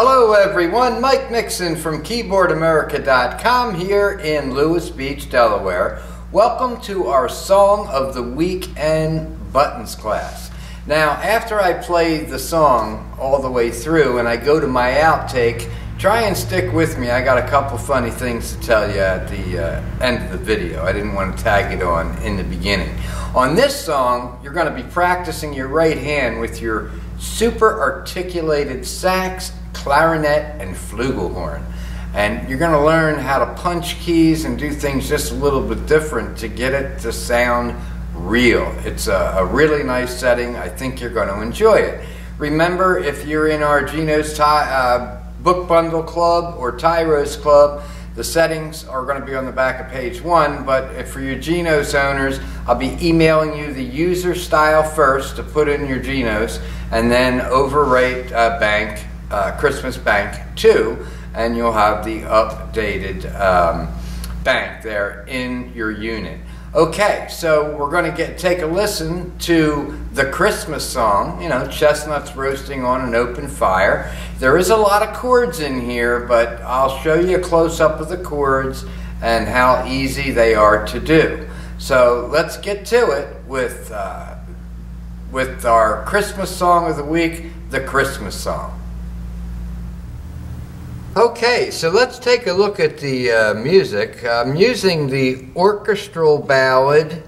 Hello everyone, Mike Mixon from Keyboardamerica.com here in Lewis Beach, Delaware. Welcome to our Song of the Week and Buttons class. Now, after I play the song all the way through and I go to my outtake, try and stick with me. I got a couple funny things to tell you at the end of the video. I didn't want to tag it on in the beginning. On this song, you're going to be practicing your right hand with your super articulated sax, clarinet, and flugelhorn. And you're going to learn how to punch keys and do things just a little bit different to get it to sound real. It's a really nice setting. I think you're going to enjoy it. Remember, if you're in our Genos Book Bundle Club or Tyros Club, the settings are going to be on the back of page 1, but if for your Genos owners, I'll be emailing you the user style first to put in your Genos, and then overwrite Christmas Bank 2, and you'll have the updated bank there in your unit. Okay, so we're going to take a listen to the Christmas song, you know, chestnuts roasting on an open fire. There is a lot of chords in here, but I'll show you a close-up of the chords and how easy they are to do. So let's get to it with our Christmas song of the week, the Christmas song. Okay, so let's take a look at the music. I'm using the orchestral ballad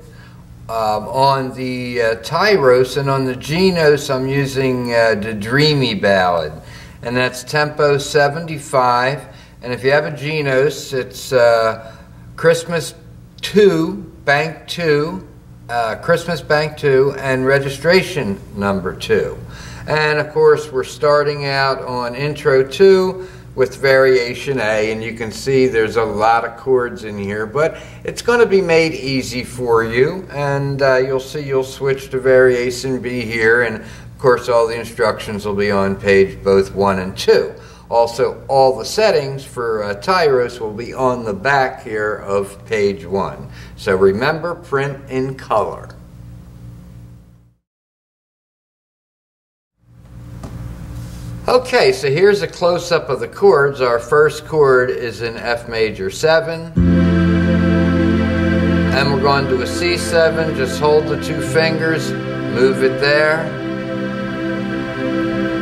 on the Tyros, and on the Genos I'm using the dreamy ballad, and that's tempo 75. And if you have a Genos, it's Christmas 2, Bank 2, Christmas Bank 2, and registration number 2. And of course we're starting out on intro 2 with variation A, and you can see there's a lot of chords in here, but it's going to be made easy for you, and you'll see you'll switch to variation B here, and of course all the instructions will be on page both 1 and 2. Also, all the settings for Tyros will be on the back here of page 1. So remember, print in color. Okay, so here's a close-up of the chords. Our first chord is in F major 7. And we're going to a C7. Just hold the 2 fingers, move it there.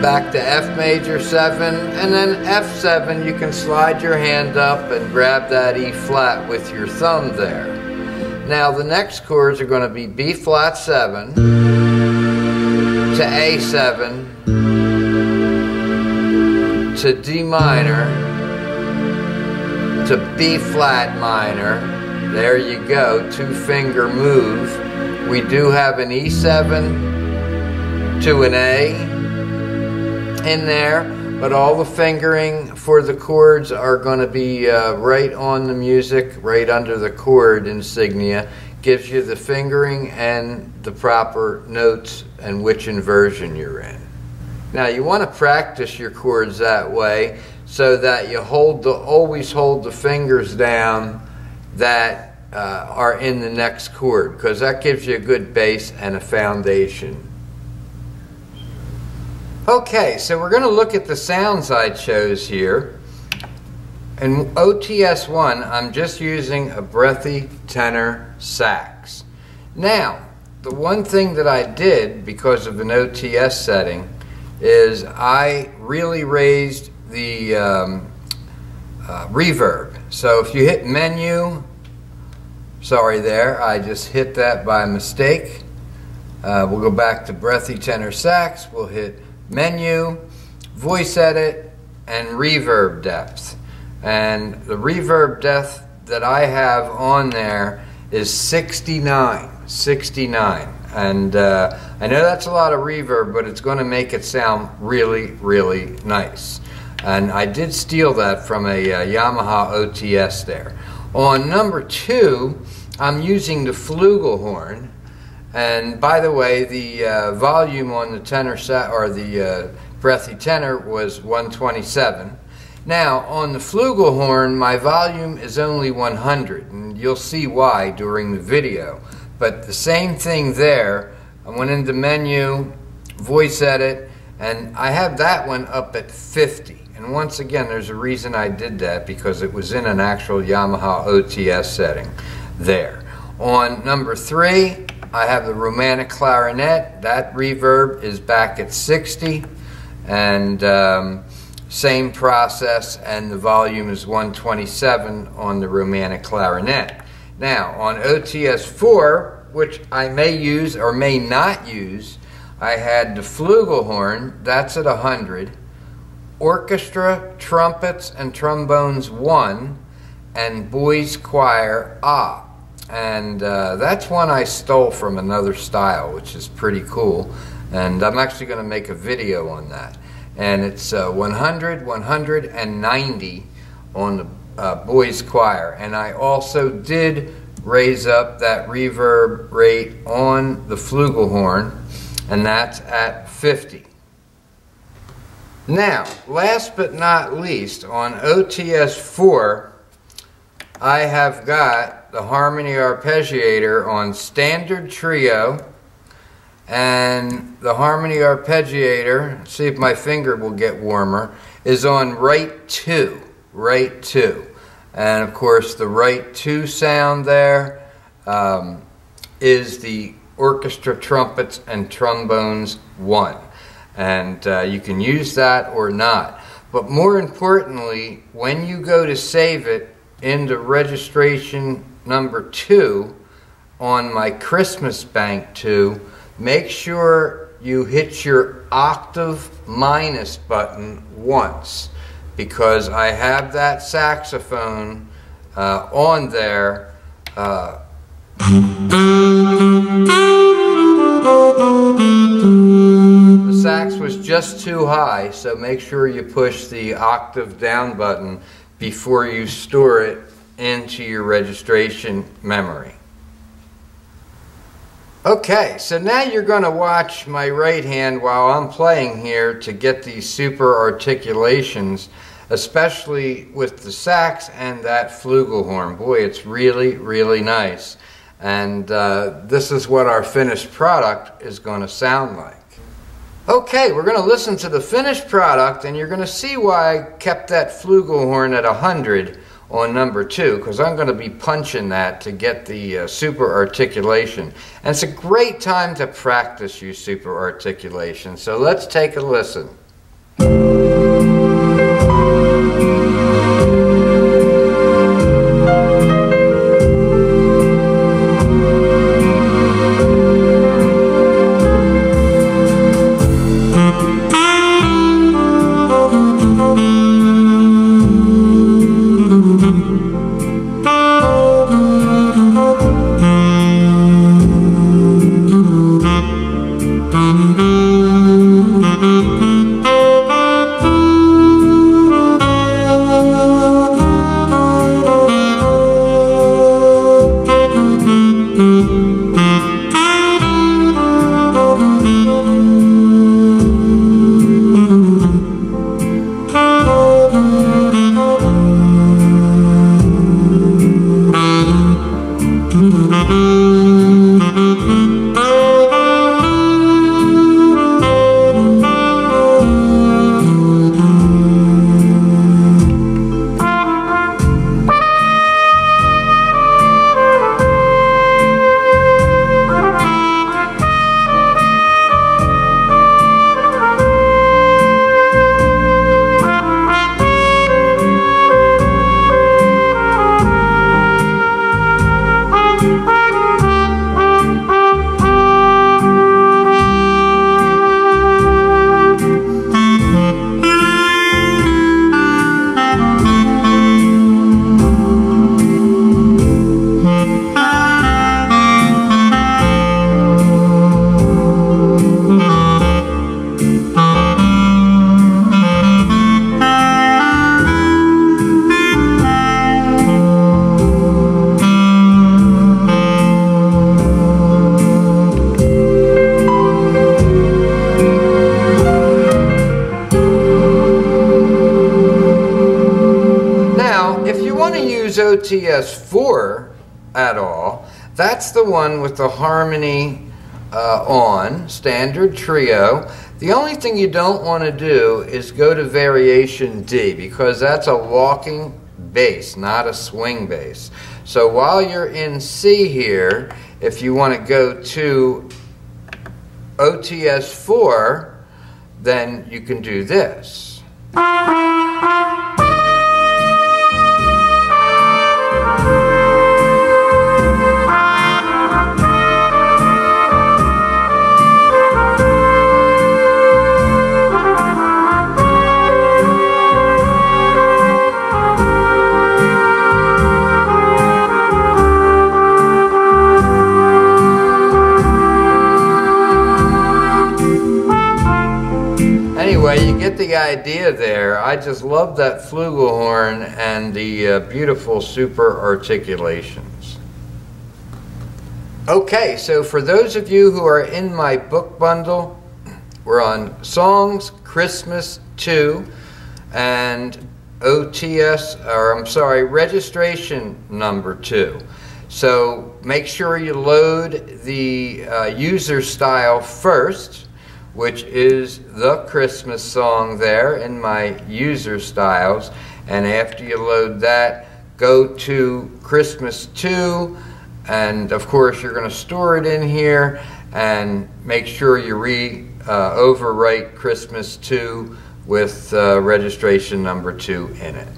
Back to F major 7, and then F7, you can slide your hand up and grab that E flat with your thumb there. Now the next chords are going to be B flat 7 to A7, to D minor, to B flat minor. There you go, 2 finger move. We do have an E7 to an A in there, but all the fingering for the chords are going to be right on the music, right under the chord insignia. Gives you the fingering and the proper notes and which inversion you're in. Now you want to practice your chords that way so that you always hold the fingers down that are in the next chord, because that gives you a good base and a foundation. Okay, so we're going to look at the sounds I chose here. In OTS 1, I'm just using a breathy tenor sax. Now, the one thing that I did because of an OTS setting is I really raised the reverb. So if you hit menu, sorry there, I just hit that by mistake. We'll go back to breathy tenor sax, we'll hit menu, voice edit, and reverb depth. And the reverb depth that I have on there is 69. And I know that's a lot of reverb, but it's going to make it sound really, really nice. And I did steal that from a Yamaha OTS there. On number 2, I'm using the flugelhorn. And by the way, the volume on the tenor or the breathy tenor was 127. Now on the flugelhorn, my volume is only 100, and you'll see why during the video. But the same thing there. I went into menu, voice edit, and I have that one up at 50. And once again, there's a reason I did that, because it was in an actual Yamaha OTS setting there. On number 3, I have the romantic clarinet. That reverb is back at 60, and same process, and the volume is 127 on the romantic clarinet. Now, on OTS 4, which I may use or may not use, I had the flugelhorn, that's at 100, orchestra, trumpets, and trombones 1, and boys choir and that's one I stole from another style, which is pretty cool, and I'm actually going to make a video on that. And it's 100, 190 on the boys choir, and I also did raise up that reverb rate on the flugelhorn, and that's at 50. Now, last but not least, on OTS 4, I have got the harmony arpeggiator on standard trio, and the harmony arpeggiator, see if my finger will get warmer, is on right 2, right 2. And of course the right 2 sound there is the orchestra, trumpets, and trombones 1. And you can use that or not. But more importantly, when you go to save it into registration number 2 on my Christmas Bank 2, make sure you hit your octave minus button once, because I have that saxophone on there. The sax was just too high, so make sure you push the octave down button before you store it into your registration memory. Okay, so now you're going to watch my right hand while I'm playing here to get these super articulations, especially with the sax and that flugelhorn. Boy, it's really, really nice. And this is what our finished product is going to sound like. Okay, we're going to listen to the finished product, and you're going to see why I kept that flugelhorn at 100 on number 2, because I'm going to be punching that to get the super articulation. And it's a great time to practice your super articulation. So let's take a listen. OTS 4 at all, that's the one with the harmony on, standard trio. The only thing you don't want to do is go to variation D, because that's a walking bass, not a swing bass. So while you're in C here, if you want to go to OTS 4, then you can do this. Anyway, you get the idea there. I just love that flugelhorn and the beautiful super articulations. Okay, so for those of you who are in my book bundle, we're on Songs Christmas 2 and registration number 2. So make sure you load the user style first, which is the Christmas song there in my user styles. And after you load that, go to Christmas 2, and of course you're going to store it in here, and make sure you overwrite Christmas 2 with registration number 2 in it.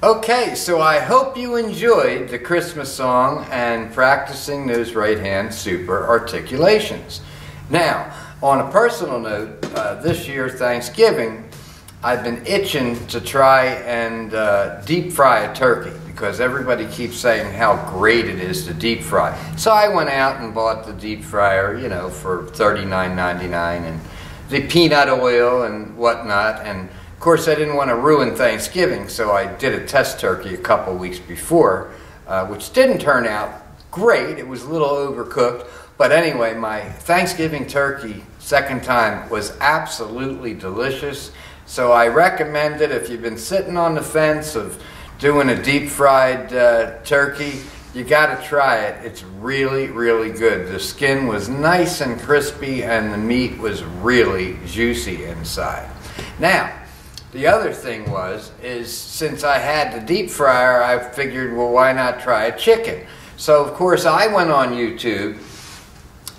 Okay, so I hope you enjoyed the Christmas song and practicing those right-hand super articulations. Now, on a personal note, this year, Thanksgiving, I've been itching to try and deep fry a turkey, because everybody keeps saying how great it is to deep fry. So I went out and bought the deep fryer, you know, for $39.99, and the peanut oil and whatnot, and of course, I didn't want to ruin Thanksgiving, so I did a test turkey a couple weeks before, which didn't turn out great. It was a little overcooked. But anyway, my Thanksgiving turkey, second time, was absolutely delicious. So I recommend it if you've been sitting on the fence of doing a deep fried turkey. You got to try it. It's really, really good. The skin was nice and crispy, and the meat was really juicy inside. Now, the other thing is since I had the deep fryer, I figured, well, why not try a chicken? So, of course, I went on YouTube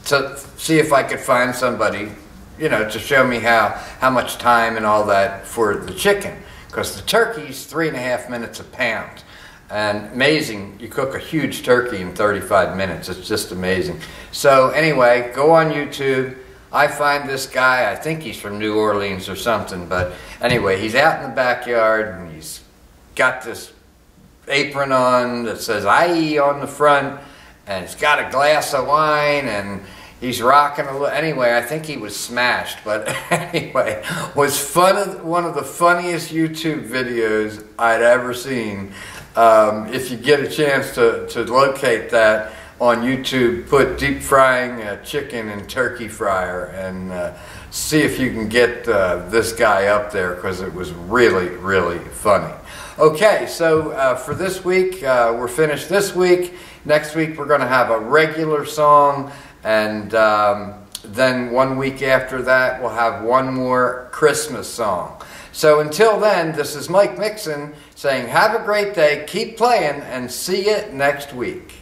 to see if I could find somebody, you know, to show me how much time and all that for the chicken. Because the turkey's 3.5 minutes a pound. And amazing, you cook a huge turkey in 35 minutes. It's just amazing. So anyway, go on YouTube. I find this guy, I think he's from New Orleans or something, but anyway, he's out in the backyard and he's got this apron on that says IE on the front, and he's got a glass of wine, and he's rocking a little. Anyway, I think he was smashed, but anyway, was one of the funniest YouTube videos I'd ever seen. If you get a chance to locate that on YouTube, put deep frying chicken and turkey fryer, and see if you can get this guy up there, because it was really, really funny. Okay, so for this week, we're finished this week. Next week, we're going to have a regular song, and then 1 week after that, we'll have one more Christmas song. So until then, this is Mike Mixon saying have a great day, keep playing, and see you next week.